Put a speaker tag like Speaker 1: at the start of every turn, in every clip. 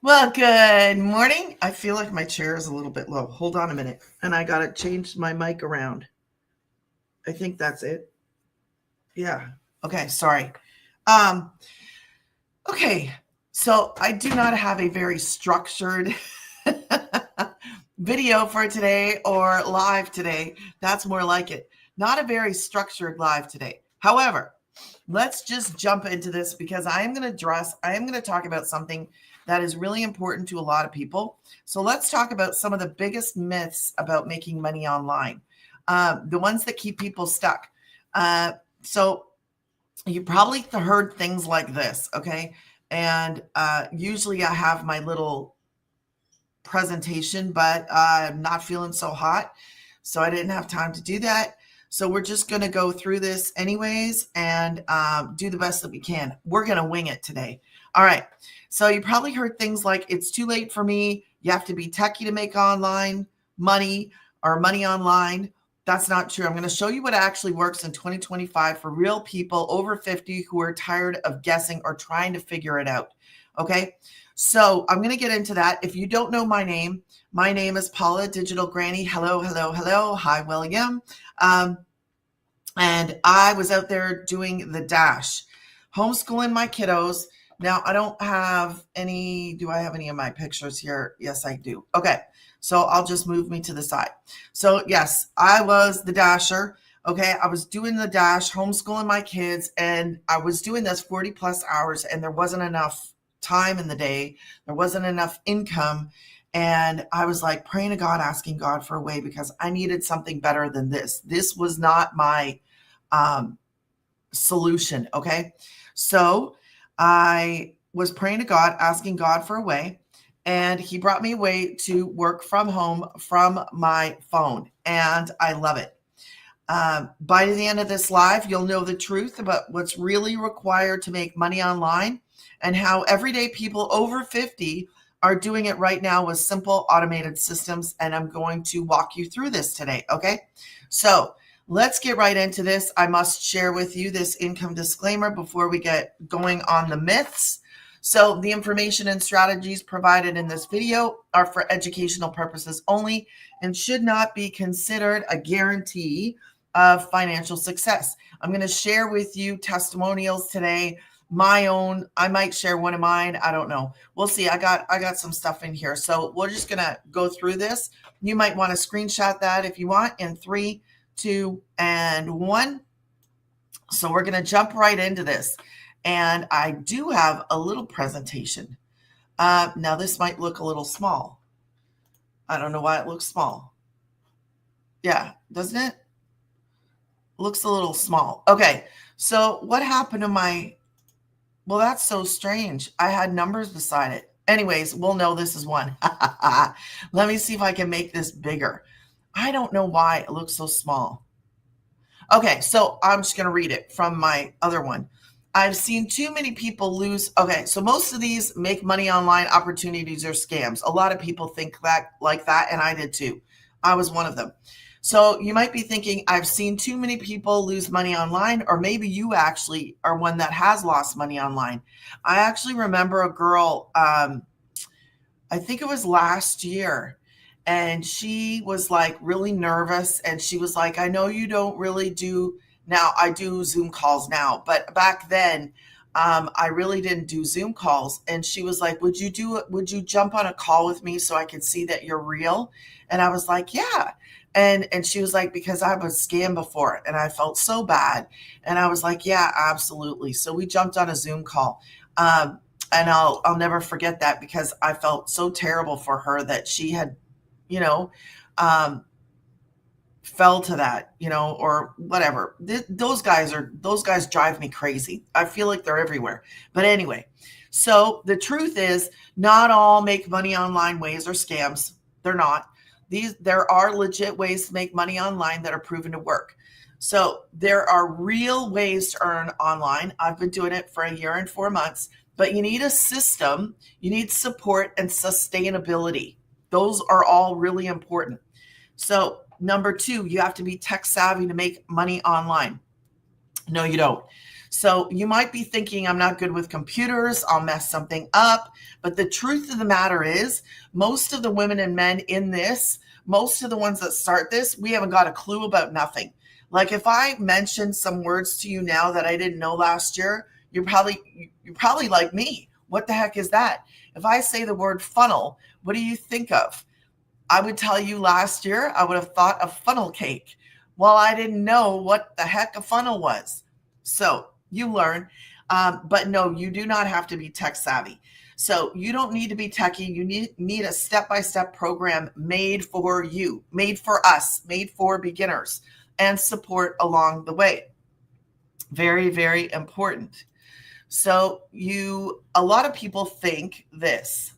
Speaker 1: Well, good morning. I feel like my chair is a little bit low. Hold on a minute. And I got to change my mic around. I think that's it. Yeah. Okay. Sorry. Um, okay. So I do not have a very structured video for today or live today. That's more like it. Not a very structured live today. However, let's just jump into this because I am going to talk about something that is really important to a lot of people. So let's talk about some of the biggest myths about making money online, the ones that keep people stuck. So you probably heard things like this, okay? And usually I have my little presentation, but I'm not feeling so hot. So I didn't have time to do that. So we're just going to go through this anyways and do the best that we can. We're going to wing it today. All right. So you probably heard things like, it's too late for me. You have to be techie to make online money or money online. That's not true. I'm going to show you what actually works in 2025 for real people over 50 who are tired of guessing or trying to figure it out. Okay. So I'm going to get into that. If you don't know my name is Paula Digital Granny. Hello, hello, hello. Hi, William. And I was out there doing the dash, homeschooling my kiddos. Now, I don't have any, do I have any of my pictures here? Yes, I do. Okay. So I'll just move me to the side. So yes, I was the dasher. Okay. I was doing the dash, homeschooling my kids, and I was doing this 40 plus hours, and there wasn't enough time in the day. There wasn't enough income. And I was like praying to God, asking God for a way because I needed something better than this. This was not my solution. Okay. So I was praying to God, asking God for a way. And he brought me a way to work from home from my phone. And I love it. By the end of this live, you'll know the truth about what's really required to make money online and how everyday people over 50 are doing it right now with simple automated systems. And I'm going to walk you through this today. Okay. So let's get right into this. I must share with you this income disclaimer before we get going on the myths. So the information and strategies provided in this video are for educational purposes only and should not be considered a guarantee of financial success. I'm going to share with you testimonials today. My own, I might share one of mine. I don't know. We'll see. I got some stuff in here. So we're just going to go through this. You might want to screenshot that if you want in 3, 2, and 1. So we're going to jump right into this. And I do have a little presentation. Now this might look a little small. I don't know why it looks small. Yeah, doesn't it? Looks a little small. Okay, so what happened to my, well, that's so strange. I had numbers beside it. Anyways, we'll know this is one. Let me see if I can make this bigger. I don't know why it looks so small. Okay, so I'm just going to read it from my other one. I've seen too many people lose. Okay, so most of these make money online opportunities are scams. A lot of people think that like that, and I did too. I was one of them. So you might be thinking, I've seen too many people lose money online, or maybe you actually are one that has lost money online. I actually remember a girl, I think it was last year, and she was like really nervous. And she was like, I know you don't really do, now I do Zoom calls now, but back then, I really didn't do Zoom calls. And she was like, would you jump on a call with me so I could see that you're real? And I was like, yeah. And she was like, because I was scammed before and I felt so bad. And I was like, yeah, absolutely. So we jumped on a Zoom call. And I'll never forget that because I felt so terrible for her that she had, you know, um, fell to that, or whatever. Those guys drive me crazy. I feel like they're everywhere. But anyway, so the truth is, not all make money online ways are scams. They're not. There are legit ways to make money online that are proven to work. So there are real ways to earn online. I've been doing it for a year and 4 months, but you need a system, you need support and sustainability. Those are all really important. So number 2, you have to be tech savvy to make money online. No, you don't. So you might be thinking, I'm not good with computers, I'll mess something up. But the truth of the matter is, most of the women and men in this, most of the ones that start this, we haven't got a clue about nothing. Like if I mention some words to you now that I didn't know last year, you're probably like me. What the heck is that? If I say the word funnel, what do you think of? I would tell you last year, I would have thought of funnel cake. Well, I didn't know what the heck a funnel was. So you learn. But no, you do not have to be tech savvy. So you don't need to be techie. You need a step-by-step program made for you, made for us, made for beginners, and support along the way. Very, very important. So a lot of people think this.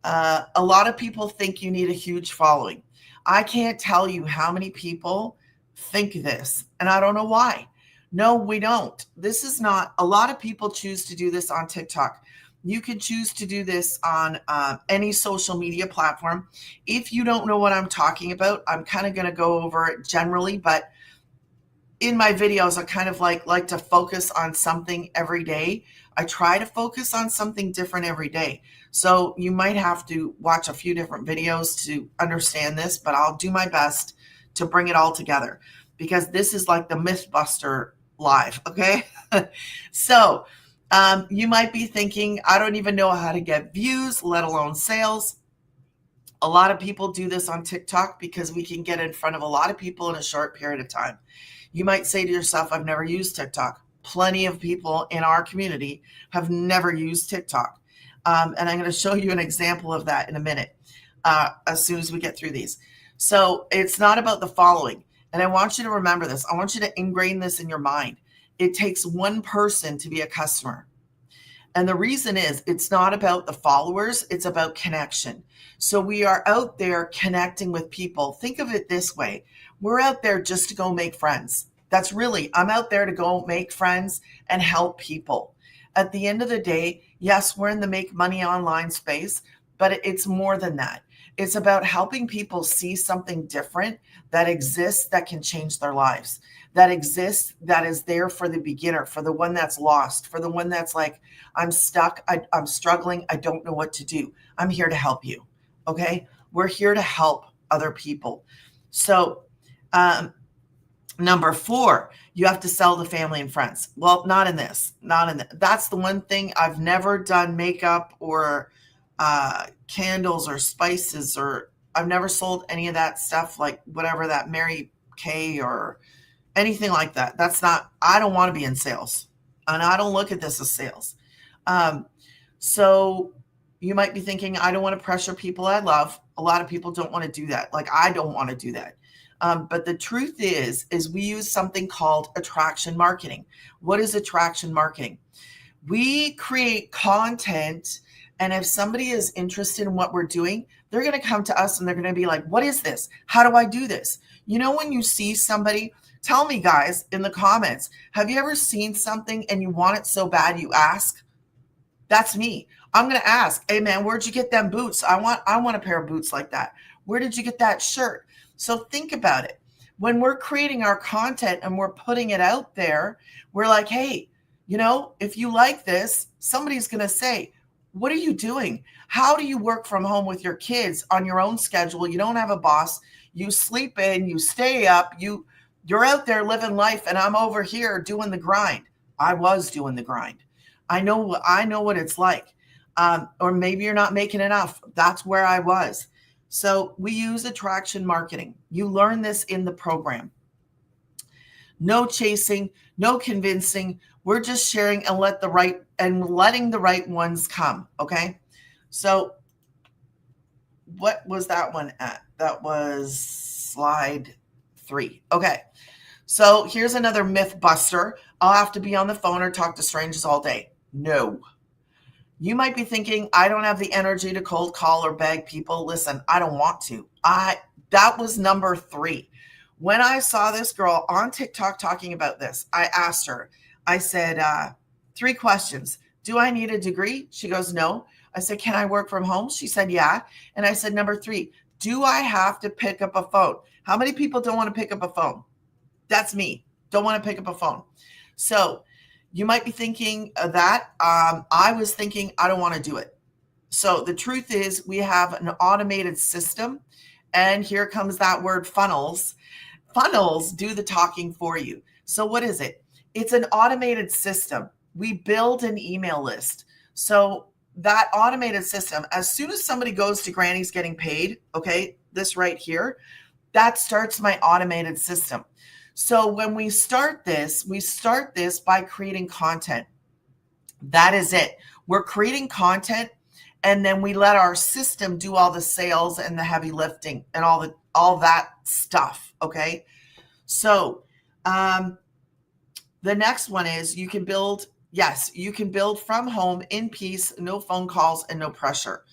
Speaker 1: A lot of people think you need a huge following. I can't tell you how many people think this, and I don't know why. No, we don't. This is not, a lot of people choose to do this on TikTok. You can choose to do this on any social media platform. If you don't know what I'm talking about, I'm kind of going to go over it generally, but in my videos, I kind of like to focus on something every day. I try to focus on something different every day. So you might have to watch a few different videos to understand this, but I'll do my best to bring it all together because this is like the Mythbuster live. Okay. So you might be thinking, I don't even know how to get views, let alone sales. A lot of people do this on TikTok because we can get in front of a lot of people in a short period of time. You might say to yourself, I've never used TikTok. Plenty of people in our community have never used TikTok. And I'm going to show you an example of that in a minute, as soon as we get through these. So it's not about the following. And I want you to remember this. I want you to ingrain this in your mind. It takes one person to be a customer. And the reason is it's not about the followers, it's about connection. So we are out there connecting with people. Think of it this way. We're out there just to go make friends. I'm out there to go make friends and help people. At the end of the day, yes, we're in the make money online space, but it's more than that. It's about helping people see something different that exists that can change their lives, that exists, that is there for the beginner, for the one that's lost, for the one that's like, I'm stuck, I'm struggling, I don't know what to do. I'm here to help you. Okay? We're here to help other people. So, number 4, you have to sell to family and friends. Well, not in this. That's the one thing I've never done makeup or candles or spices, or I've never sold any of that stuff, like whatever that Mary Kay or anything like that. I don't want to be in sales, and I don't look at this as sales. So you might be thinking, I don't want to pressure people I love. A lot of people don't want to do that. Like I don't want to do that. But the truth is we use something called attraction marketing. What is attraction marketing? We create content, and if somebody is interested in what we're doing, they're going to come to us and they're going to be like, what is this? How do I do this? You know, when you see somebody, tell me guys in the comments, have you ever seen something and you want it so bad you ask? That's me. I'm going to ask, hey man, where'd you get them boots? I want a pair of boots like that. Where did you get that shirt? So think about it. When we're creating our content and we're putting it out there, we're like, hey, you know, if you like this, somebody's going to say, what are you doing? How do you work from home with your kids on your own schedule? You don't have a boss. You sleep in, you stay up, you're out there living life, and I'm over here doing the grind. I was doing the grind. I know what it's like. Or maybe you're not making enough. That's where I was. So we use attraction marketing. You learn this in the program. No chasing, no convincing. We're just sharing and letting the right ones come. Okay. So what was that one at? That was slide 3. Okay. So here's another myth buster. I'll have to be on the phone or talk to strangers all day. No. You might be thinking, I don't have the energy to cold call or beg people. Listen, I don't want to. That was number 3. When I saw this girl on TikTok talking about this, I asked her, I said, 3 questions. Do I need a degree? She goes, no. I said, can I work from home? She said, yeah. And I said, number 3, do I have to pick up a phone? How many people don't want to pick up a phone? That's me. Don't want to pick up a phone. So You might be thinking that. I was thinking, I don't want to do it. So the truth is, we have an automated system, and here comes that word funnels. Funnels do the talking for you. So what is it? It's an automated system. We build an email list. So that automated system, as soon as somebody goes to Granny's getting paid, okay, this right here, that starts my automated system. So when we start this by creating content. That is it. We're creating content, and then we let our system do all the sales and the heavy lifting and all that stuff. Okay. So the next one is you can build. Yes, you can build from home in peace, no phone calls and no pressure.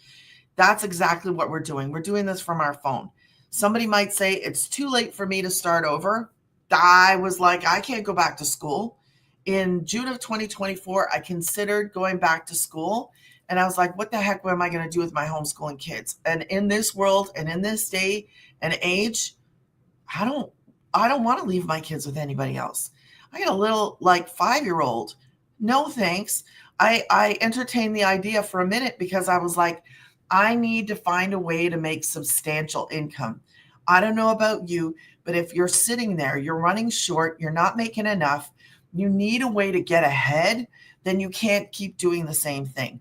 Speaker 1: That's exactly what we're doing. We're doing this from our phone. Somebody might say it's too late for me to start over. I was like, I can't go back to school. In June of 2024, I considered going back to school. And I was like, what the heck am I going to do with my homeschooling kids? And in this world and in this day and age, I don't want to leave my kids with anybody else. I got a little like 5-year-old. No, thanks. I entertained the idea for a minute because I was like, I need to find a way to make substantial income. I don't know about you, but if you're sitting there, you're running short, you're not making enough, you need a way to get ahead, then you can't keep doing the same thing,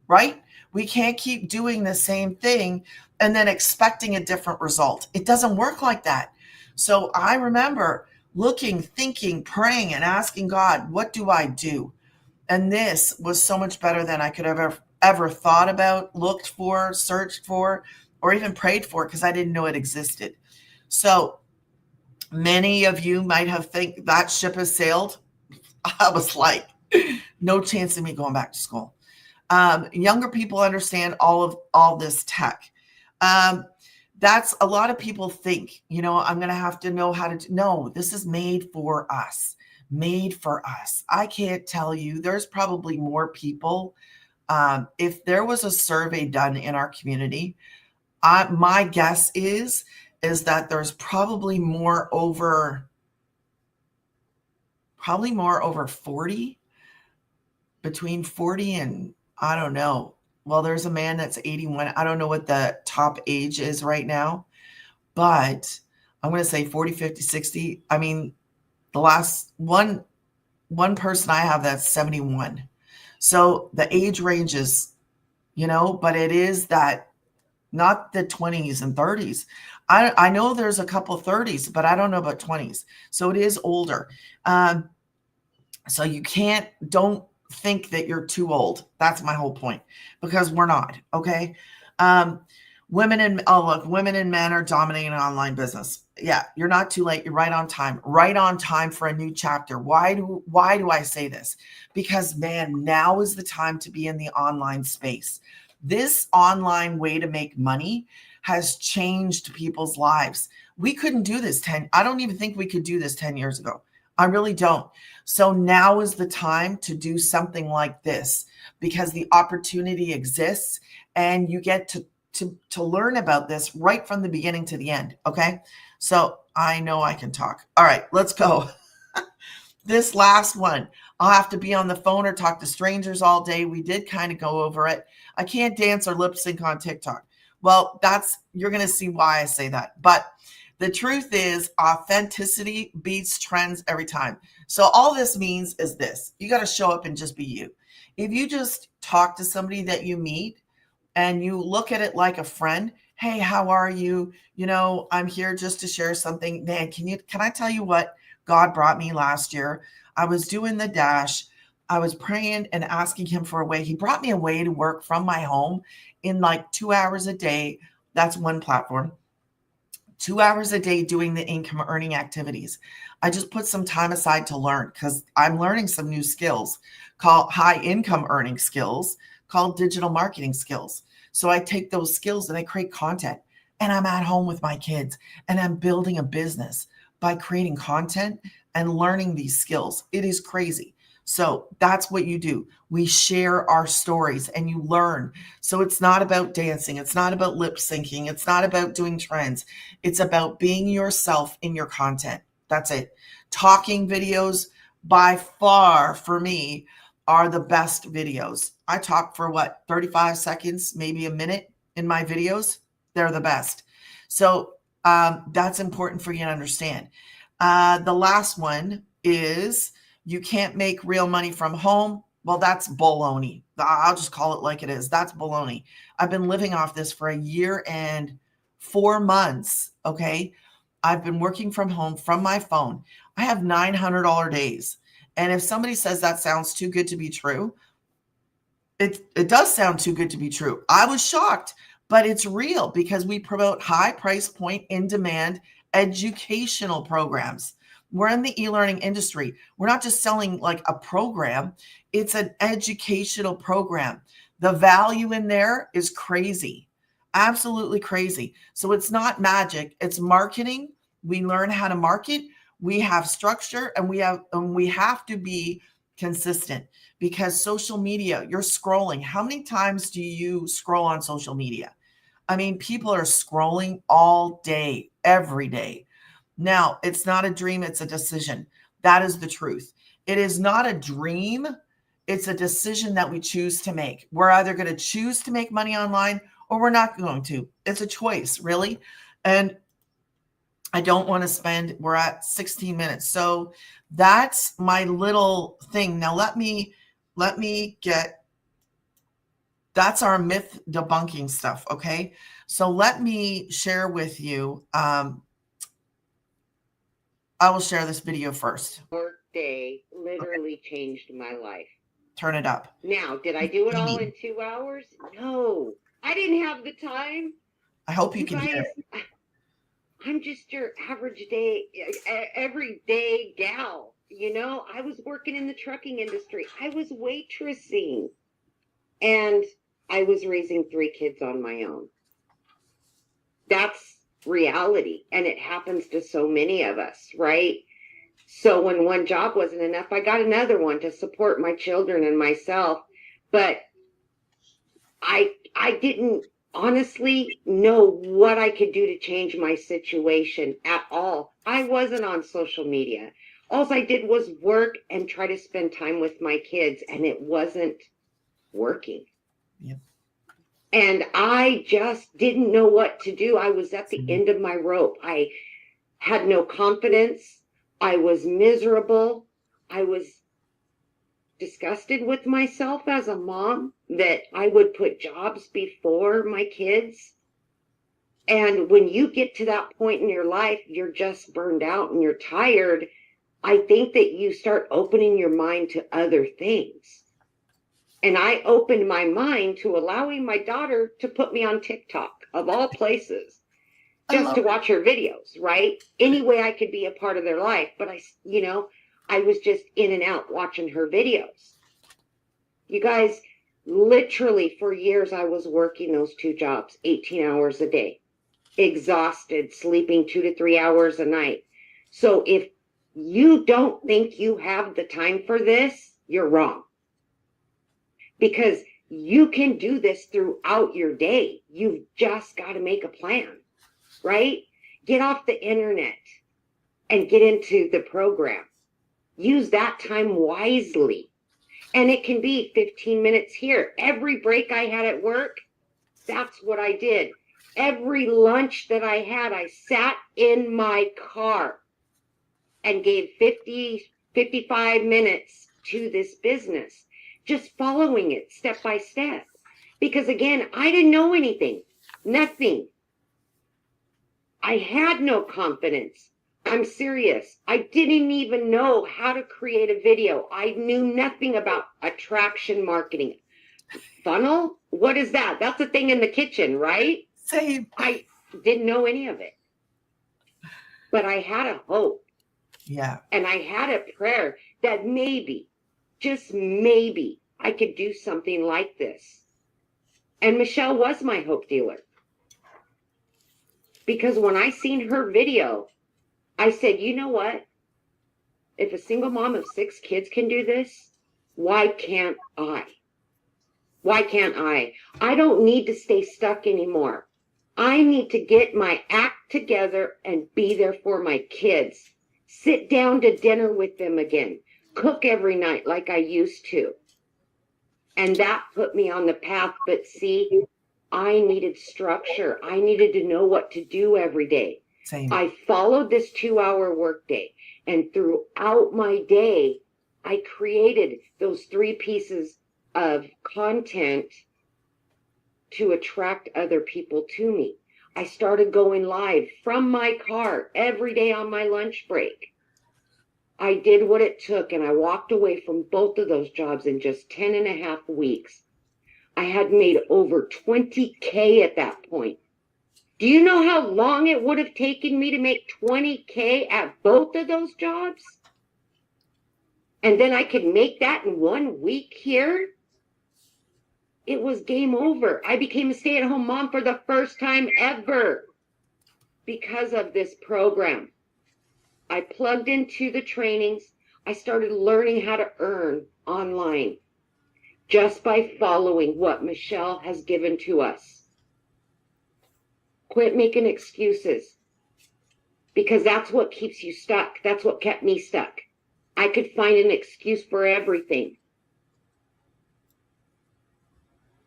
Speaker 1: right? We can't keep doing the same thing and then expecting a different result. It doesn't work like that. So I remember looking, thinking, praying, and asking God, what do I do? And this was so much better than I could have ever thought about, looked for, searched for, or even prayed for, because I didn't know it existed. So many of you might have think that ship has sailed. I was like, no chance of me going back to school. Younger people understand all this tech. That's a lot of people think, I'm going to have to know how to no, this is made for us. Made for us. I can't tell you. There's probably more people. If there was a survey done in our community, my guess is that there's probably more over 40, between 40 and I don't know. Well, there's a man that's 81. I don't know what the top age is right now, but I'm going to say 40, 50, 60. I mean, the last one person I have that's 71. So the age ranges, but it is that not the 20s and 30s. I know there's a couple 30s, but I don't know about 20s. So it is older. So you don't think that you're too old. That's my whole point, because we're not. Okay. Women and men are dominating online business. Yeah, you're not too late. You're right on time. Right on time for a new chapter. Why do I say this? Because man, now is the time to be in the online space. This online way to make money has changed people's lives. We couldn't do this I don't even think we could do this 10 years ago. I really don't. So now is the time to do something like this, because the opportunity exists and you get to learn about this right from the beginning to the end. Okay. So I know I can talk. All right, let's go. This last one, I'll have to be on the phone or talk to strangers all day. We did kind of go over it. I can't dance or lip sync on TikTok. Well, you're going to see why I say that. But the truth is, authenticity beats trends every time. So all this means is this: you got to show up and just be you. If you just talk to somebody that you meet and you look at it like a friend, hey, how are you? I'm here just to share something. Man, can I tell you what God brought me last year? I was doing the dash. I was praying and asking him for a way. He brought me a way to work from my home in like 2 hours a day. That's one platform. 2 hours a day doing the income earning activities. I just put some time aside to learn, because I'm learning some new skills called high income earning skills, called digital marketing skills. So I take those skills and I create content, and I'm at home with my kids and I'm building a business by creating content and learning these skills. It is crazy. So that's what you do. We share our stories and you learn. So it's not about dancing. It's not about lip syncing. It's not about doing trends. It's about being yourself in your content. That's it. Talking videos, by far for me are the best videos. I talk for what, 35 seconds, maybe a minute in my videos. They're the best. So that's important for you to understand. The last one is you can't make real money from home. Well, that's baloney. I'll just call it like it is. That's baloney. I've been living off this for a year and 4 months. Okay. I've been working from home from my phone. I have $900 days. And if somebody says that sounds too good to be true, it does sound too good to be true. I was shocked, but it's real because we promote high price point, in demand educational programs. We're in the e-learning industry. We're not just selling like a program, it's an educational program. The value in there is crazy, absolutely crazy. So it's not magic, it's marketing. We learn how to market. We have structure, and we have to be consistent, because social media, you're scrolling. How many times do you scroll on social media? I mean, people are scrolling all day, every day. Now, it's not a dream, it's a decision. That is the truth. It is not a dream, it's a decision that we choose to make. We're either going to choose to make money online or we're not going to. It's a choice, really. And I don't want to spend, we're at 16 minutes. So that's my little thing. Now let me get, that's our myth debunking stuff. Okay. So let me share with you, I will share this video first.
Speaker 2: Workday literally changed my life.
Speaker 1: Turn it up.
Speaker 2: Now, did I do it all in 2 hours? No, I didn't have the time.
Speaker 1: I hope you can hear it.
Speaker 2: I'm just your average day, everyday gal. You know, I was working in the trucking industry. I was waitressing. And I was raising 3 kids on my own. That's reality. And it happens to so many of us, right? So when one job wasn't enough, I got another one to support my children and myself. But I didn't honestly know what I could do to change my situation at all. I wasn't on social media. All I did was work and try to spend time with my kids, and it wasn't working.
Speaker 1: Yep.
Speaker 2: And I just didn't know what to do. I was at the end of my rope. I had no confidence. I was miserable. I was disgusted with myself as a mom that I would put jobs before my kids. And when you get to that point in your life, you're just burned out and you're tired. I think that you start opening your mind to other things. And I opened my mind to allowing my daughter to put me on TikTok, of all places, just to watch her videos, right? Any way I could be a part of their life. But I was just in and out watching her videos. You guys, literally for years, I was working those 2 jobs, 18 hours a day, exhausted, sleeping 2 to 3 hours a night. So if you don't think you have the time for this, you're wrong. Because you can do this throughout your day. You've just got to make a plan, right? Get off the internet and get into the program. Use that time wisely. And it can be 15 minutes here. Every break I had at work, that's what I did. Every lunch that I had, I sat in my car and gave 55 minutes to this business. Just following it step by step. Because again, I didn't know anything. Nothing. I had no confidence. I'm serious. I didn't even know how to create a video. I knew nothing about attraction marketing. Funnel? What is that? That's a thing in the kitchen, right?
Speaker 1: Same.
Speaker 2: I didn't know any of it. But I had a hope.
Speaker 1: Yeah.
Speaker 2: And I had a prayer that maybe, just maybe, I could do something like this. And Michelle was my hope dealer. Because when I seen her video, I said, you know what? If a single mom of 6 kids can do this, why can't I? Why can't I? I don't need to stay stuck anymore. I need to get my act together and be there for my kids. Sit down to dinner with them again. cook every night like I used to. And that put me on the path. But see, I needed structure. I needed to know what to do every day.
Speaker 1: Same.
Speaker 2: I followed this 2-hour workday. And throughout my day, I created those 3 pieces of content to attract other people to me. I started going live from my car every day on my lunch break. I did what it took, and I walked away from both of those jobs in just 10 and a half weeks. I had made over 20K at that point. Do you know how long it would have taken me to make 20K at both of those jobs? And then I could make that in 1 week here? It was game over. I became a stay-at-home mom for the first time ever because of this program. I plugged into the trainings. I started learning how to earn online just by following what Michelle has given to us. Quit making excuses, because that's what keeps you stuck. That's what kept me stuck. I could find an excuse for everything.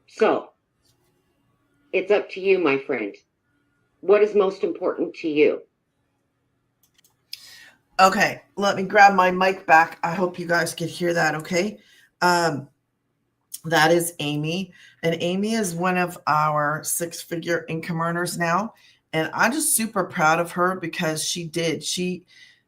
Speaker 2: So, it's up to you, my friend. What is most important to you?
Speaker 1: Okay, let me grab my mic back. I hope you guys could hear that, okay? That is Amy. And Amy is one of our 6-figure income earners now. And I'm just super proud of her because she did. She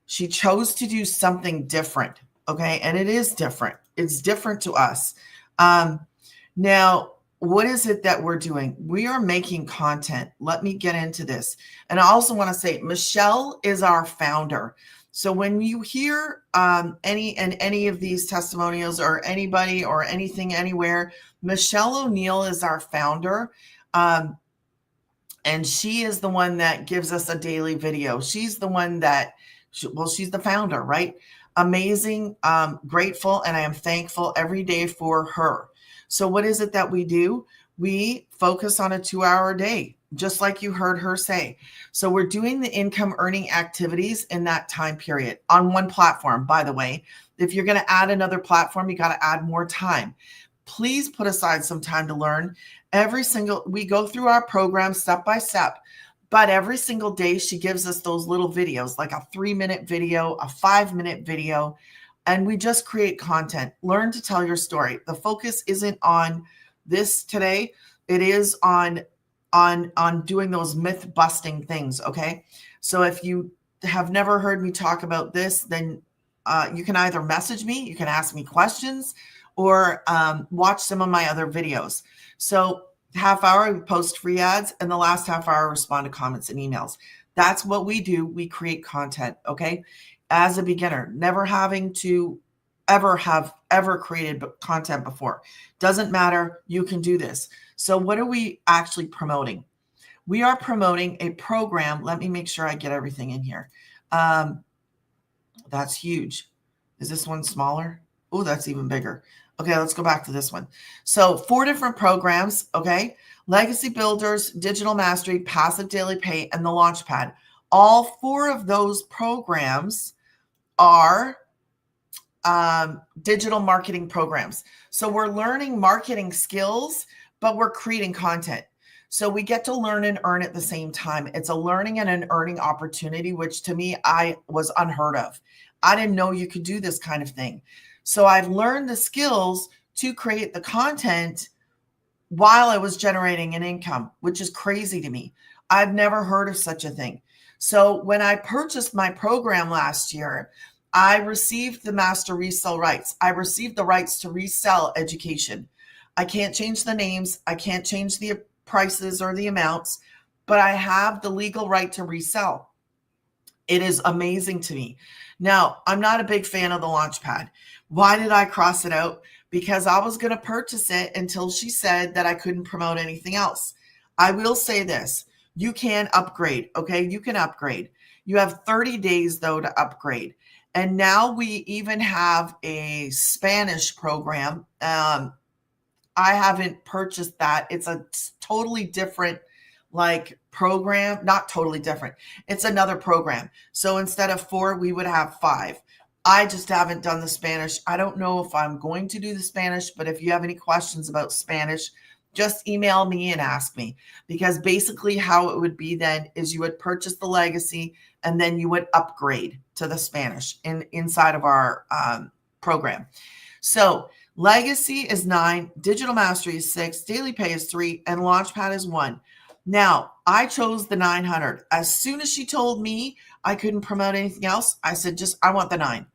Speaker 1: chose to do something different, okay? And it is different. It's different to us. Now, what is it that we're doing? We are making content. Let me get into this. And I also want to say, Michelle is our founder. So when you hear any of these testimonials or anybody or anything anywhere, Michelle O'Neill is our founder. And she is the one that gives us a daily video. She's the one that, she's the founder, right? Amazing, grateful, and I am thankful every day for her. So what is it that we do? We focus on a 2-hour day, just like you heard her say. So we're doing the income earning activities in that time period on one platform, by the way. If you're going to add another platform, you got to add more time. Please put aside some time to learn. We go through our program step by step, but every single day she gives us those little videos, like a 3-minute video, a 5-minute video, and we just create content. Learn to tell your story. The focus isn't on this today. It is on doing those myth busting things. Okay. So if you have never heard me talk about this, then you can either message me, you can ask me questions, or watch some of my other videos. So half hour, we post free ads, and the last half hour, respond to comments and emails. That's what we do. We create content. Okay. As a beginner, never having to ever created content before. Doesn't matter. You can do this. So what are we actually promoting? We are promoting a program. Let me make sure I get everything in here. That's huge. Is this one smaller? Oh, that's even bigger. Okay, let's go back to this one. So 4 different programs, okay? Legacy Builders, Digital Mastery, Passive Daily Pay, and the Launchpad. All 4 of those programs are digital marketing programs. So we're learning marketing skills, but we're creating content. So we get to learn and earn at the same time. It's a learning and an earning opportunity, which to me, I was unheard of. I didn't know you could do this kind of thing. So I've learned the skills to create the content while I was generating an income, which is crazy to me. I've never heard of such a thing. So when I purchased my program last year, I received the master resale rights. I received the rights to resell education. I can't change the names. I can't change the prices or the amounts, but I have the legal right to resell. It is amazing to me. Now, I'm not a big fan of the Launchpad. Why did I cross it out? Because I was going to purchase it until she said that I couldn't promote anything else. I will say this. You can upgrade, okay? You can upgrade. You have 30 days, though, to upgrade. And now we even have a Spanish program. I haven't purchased that. It's a totally different program, not totally different. It's another program. So instead of 4, we would have 5. I just haven't done the Spanish. I don't know if I'm going to do the Spanish, but if you have any questions about Spanish, just email me and ask me. Because basically, how it would be then is you would purchase the legacy and then you would upgrade to the Spanish inside of our program. So legacy is 9, digital mastery is 6, daily pay is 3, and launchpad is 1. Now, I chose the 900. As soon as she told me I couldn't promote anything else, I said, I want the 9.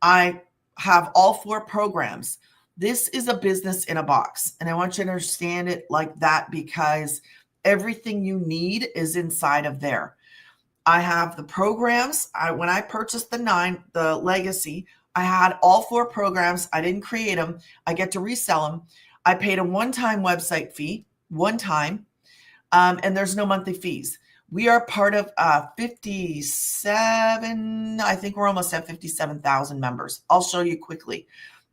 Speaker 1: I have all 4 programs. This is a business in a box. And I want you to understand it like that because everything you need is inside of there. I have the programs. When I purchased the legacy, I had all 4 programs. I didn't create them. I get to resell them. I paid a one-time website fee, one time, and there's no monthly fees. We are part of 57, I think we're almost at 57,000 members. I'll show you quickly,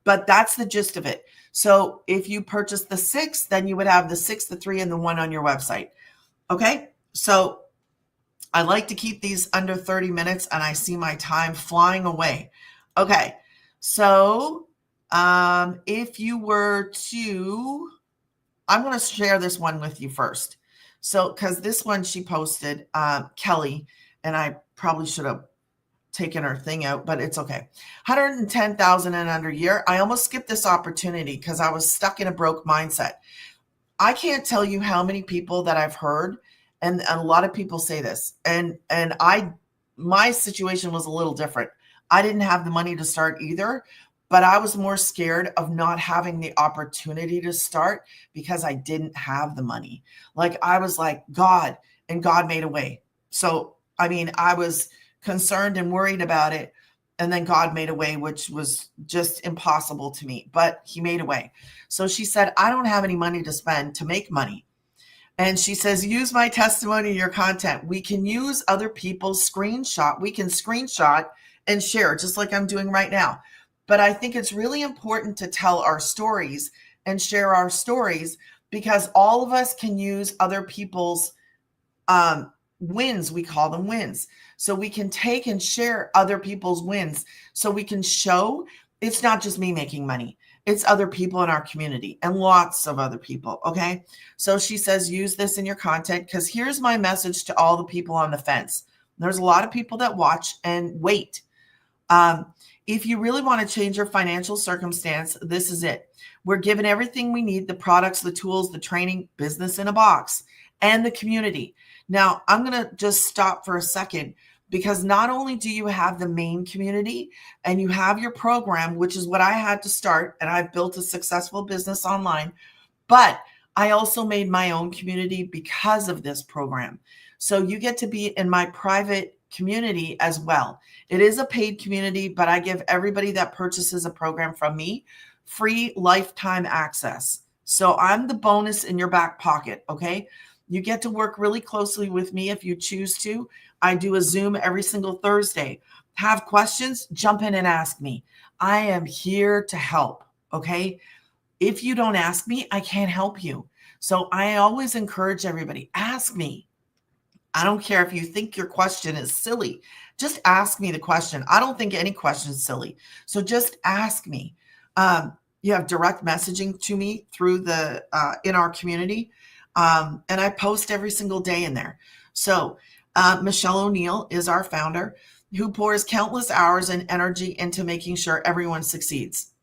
Speaker 1: but that's the gist of it. So if you purchase the 6, then you would have the 6, the 3, and the 1 on your website. Okay, so I like to keep these under 30 minutes, and I see my time flying away. Okay, so if you were to, I'm going to share this one with you first. So, because this one she posted, Kelly, and I probably should have taken her thing out, but it's okay. 110,000 and under year. I almost skipped this opportunity because I was stuck in a broke mindset. I can't tell you how many people that I've heard, and a lot of people say this, and my situation was a little different. I didn't have the money to start either, but I was more scared of not having the opportunity to start because I didn't have the money. Like I was like, God, and God made a way. So, I mean, I was concerned and worried about it. And then God made a way, which was just impossible to me, but he made a way. So she said, I don't have any money to spend to make money. And she says, use my testimony in your content. We can use other people's screenshot. We can screenshot and share just like I'm doing right now. But I think it's really important to tell our stories and share our stories because all of us can use other people's wins. We call them wins. So we can take and share other people's wins. So we can show it's not just me making money. It's other people in our community and lots of other people. Okay. So she says, use this in your content because here's my message to all the people on the fence. There's a lot of people that watch and wait. If you really want to change your financial circumstance, this is it. We're given everything we need, the products, the tools, the training, business in a box, and the community. Now, I'm going to just stop for a second because not only do you have the main community and you have your program, which is what I had to start, and I've built a successful business online, but I also made my own community because of this program. So you get to be in my private community as well. It is a paid community, but I give everybody that purchases a program from me free lifetime access. So I'm the bonus in your back pocket. Okay. You get to work really closely with me if you choose to. I do a Zoom every single Thursday. Have questions? Jump in and ask me. I am here to help. Okay. If you don't ask me, I can't help you. So I always encourage everybody, ask me. I don't care if you think your question is silly. Just ask me the question. I don't think any question is silly. So just ask me. You have direct messaging to me through the in our community. And I post every single day in there. So Michelle O'Neill is our founder who pours countless hours and energy into making sure everyone succeeds.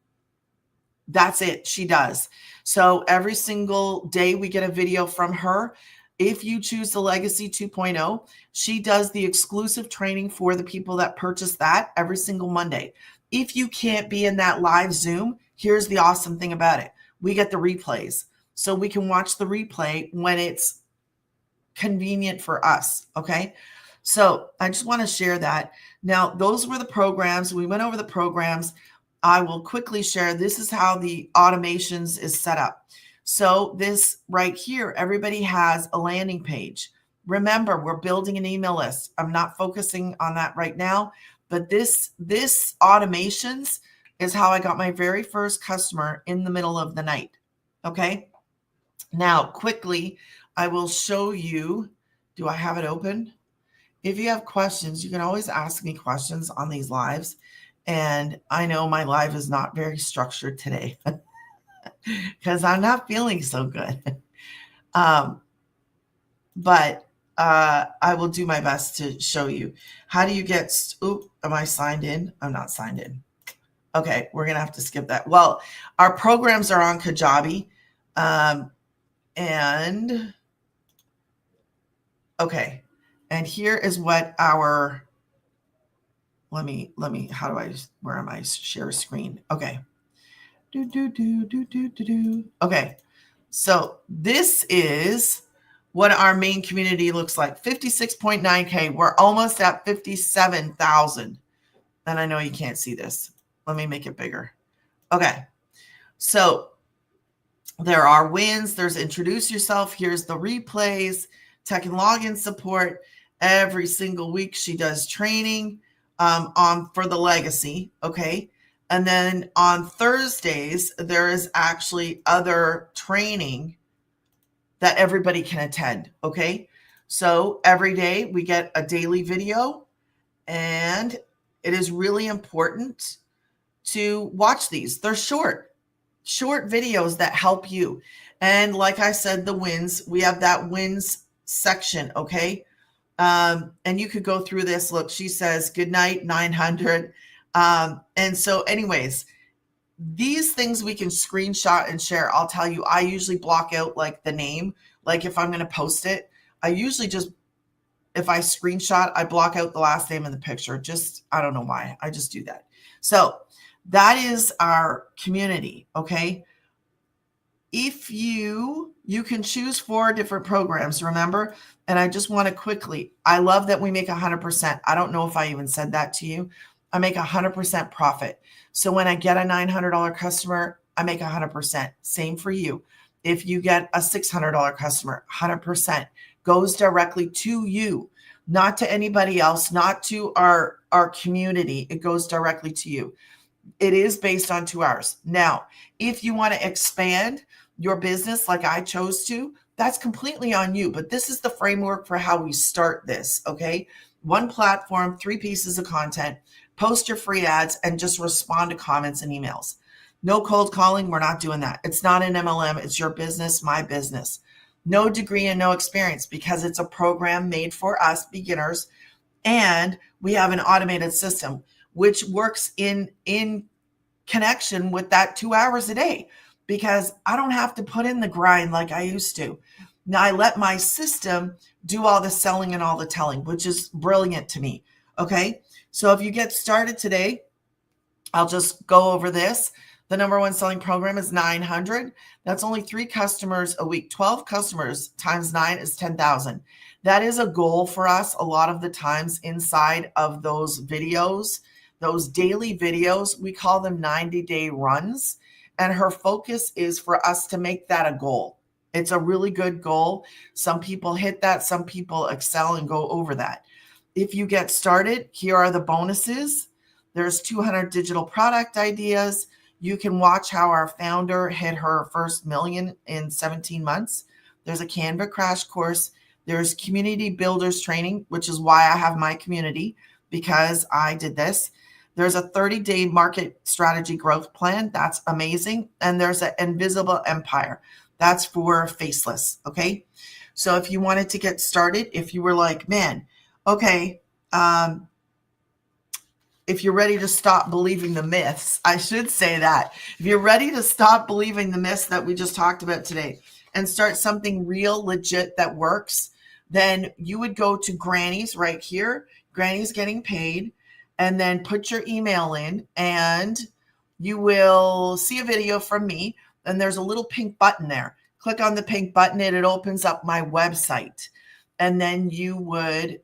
Speaker 1: That's it. She does. So every single day we get a video from her. If you choose the Legacy 2.0, she does the exclusive training for the people that purchase that every single Monday. If you can't be in that live Zoom, here's the awesome thing about it. We get the replays. So we can watch the replay when it's convenient for us. Okay. So I just want to share that. Now, those were the programs. We went over the programs. I will quickly share. This is how the automations is set up. So this right here, everybody has a landing page. Remember, we're building an email list. I'm not focusing on that right now, but this automations is how I got my very first customer in the middle of the night. Okay. Now, quickly, I will show you. Do I have it open? If you have questions, you can always ask me questions on these lives. And I know my life is not very structured today because I'm not feeling so good. Um, but I will do my best to show you. How do you get, am I signed in? I'm not signed in. Okay, we're going to have to skip that. Well, our programs are on Kajabi. And okay, and here is what our, let me, how do I, where am I? Share screen. Okay. Okay, so this is what our main community looks like. 56.9K. We're almost at 57,000. And I know you can't see this. Let me make it bigger. Okay, so there are wins. There's introduce yourself. Here's the replays, tech and login support. Every single week she does training on for the legacy. Okay. And then on Thursdays, there is actually other training that everybody can attend. Okay. So every day we get a daily video, and it is really important to watch these. They're short videos that help you. And like I said, the wins, we have that wins section. Okay. And you could go through this. Look, she says, good night, 900. And so anyways, these things we can screenshot and share. I'll tell you, I usually block out like the name. Like if I'm going to post it, I usually just, if I screenshot, I block out the last name in the picture. Just, I don't know why. I just do that. So that is our community. Okay. If you can choose 4 different programs, remember? And I just want to quickly, I love that we make 100%. I don't know if I even said that to you. I make 100% profit. So when I get a $900 customer, I make 100%. Same for you. If you get a $600 customer, 100% goes directly to you, not to anybody else, not to our community. It goes directly to you. It is based on 2 hours. Now, if you want to expand your business like I chose to, that's completely on you. But this is the framework for how we start this, okay? 1 platform, 3 pieces of content, post your free ads, and just respond to comments and emails. No cold calling. We're not doing that. It's not an MLM. It's your business, my business. No degree and no experience, because it's a program made for us beginners. And we have an automated system which works in connection with that 2 hours a day, because I don't have to put in the grind like I used to. Now I let my system do all the selling and all the telling, which is brilliant to me. Okay. So if you get started today, I'll just go over this. The number 1 selling program is 900. That's only 3 customers a week. 12 customers times 9 is 10,000. That is a goal for us a lot of the times inside of those videos, those daily videos. We call them 90-day runs. And her focus is for us to make that a goal. It's a really good goal. Some people hit that. Some people excel and go over that. If you get started, here are the bonuses. There's 200 digital product ideas. You can watch how our founder hit her first million in 17 months. There's a Canva crash course. There's community builders training, which is why I have my community, because I did this. There's a 30-day market strategy growth plan. That's amazing. And there's an invisible empire. That's for faceless. Okay. So if you wanted to get started, if you were like, man, okay, if you're ready to stop believing the myths, I should say that. If you're ready to stop believing the myths that we just talked about today and start something real, legit that works, then you would go to Granny's right here. Granny's getting paid. And then put your email in, and you will see a video from me. And there's a little pink button there. Click on the pink button and it opens up my website. And then you would,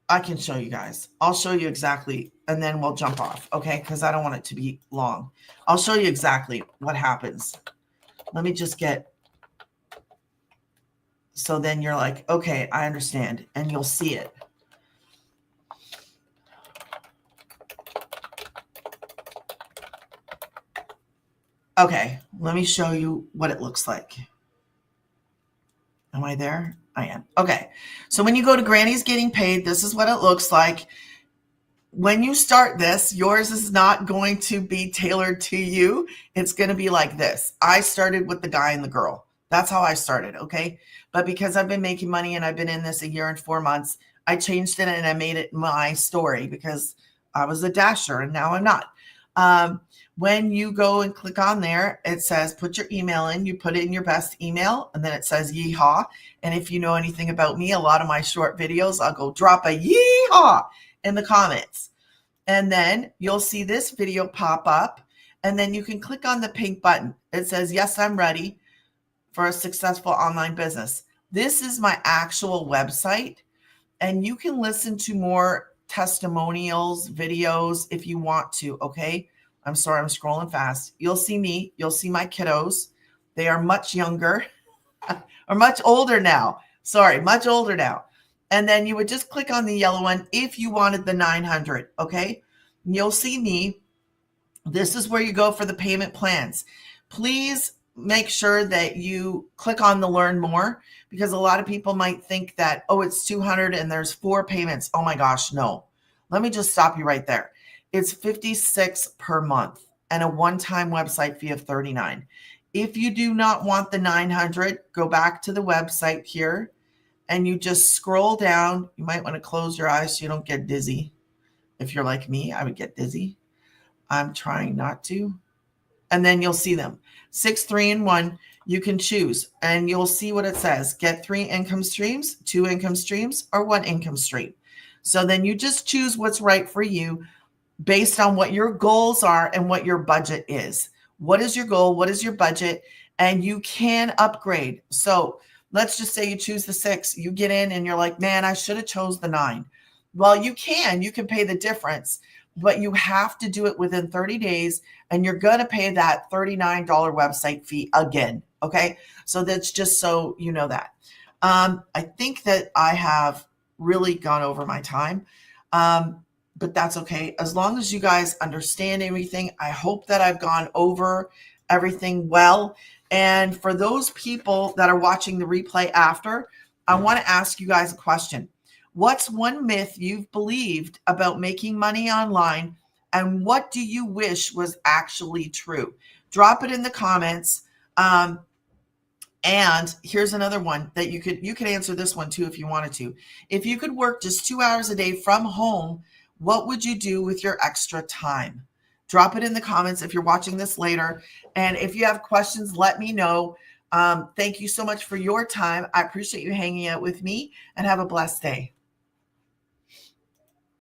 Speaker 1: I can show you guys. I'll show you exactly, and then we'll jump off, okay? Because I don't want it to be long. I'll show you exactly what happens. Let me just get, so then you're like, okay, I understand, and you'll see it. Okay, let me show you what it looks like. Am I there? I am. Okay, so when you go to Granny's Getting Paid, this is what it looks like. when you start this, yours is not going to be tailored to you. It's going to be like this. I started with the guy and the girl. That's how I started. Okay. But because I've been making money and I've been in this a year and 4 months, I changed it and I made it my story because I was a dasher and now I'm not. When you go and click on there, it says put your email in. You put in your best email and then it says yeehaw. And if you know anything about me, a lot of my short videos, I'll go drop a yeehaw in the comments. And then you'll see this video pop up. And then you can click on the pink button. It says, yes, I'm ready for a successful online business. This is my actual website. And you can listen to more testimonials, videos if you want to. Okay. I'm sorry, I'm scrolling fast. You'll see me. You'll see my kiddos. They are much younger or much older now. Sorry, much older now. And then you would just click on the yellow one if you wanted the 900. Okay. And you'll see me. This is where you go for the payment plans. Please make sure that you click on the learn more, because a lot of people might think that, oh, it's 200 and there's 4 payments. Oh my gosh, no. Let me just stop you right there. It's 56 per month and a one-time website fee of 39. If you do not want the 900, go back to the website here and you just scroll down. You might want to close your eyes so you don't get dizzy. If you're like me, I would get dizzy. I'm trying not to. And then you'll see them. 6, 3, and 1. You can choose and you'll see what it says. Get 3 income streams, 2 income streams, or 1 income stream. So then you just choose what's right for you based on what your goals are and what your budget is. What is your goal? What is your budget? And you can upgrade. So let's just say you choose the 6. You get in and you're like, man, I should have chose the 9. Well, you can pay the difference, but you have to do it within 30 days and you're going to pay that $39 website fee again. Okay. So that's just so you know that. I think that I have really gone over my time. But that's okay. As long as you guys understand everything, I hope that I've gone over everything well. And for those people that are watching the replay after, I want to ask you guys a question. What's one myth you've believed about making money online, and what do you wish was actually true? Drop it in the comments. And here's another one that you could answer this one too if you wanted to. If you could work just 2 hours a day from home, what would you do with your extra time? Drop it in the comments if you're watching this later. And if you have questions, let me know. Thank you so much for your time. I appreciate you hanging out with me, and have a blessed day.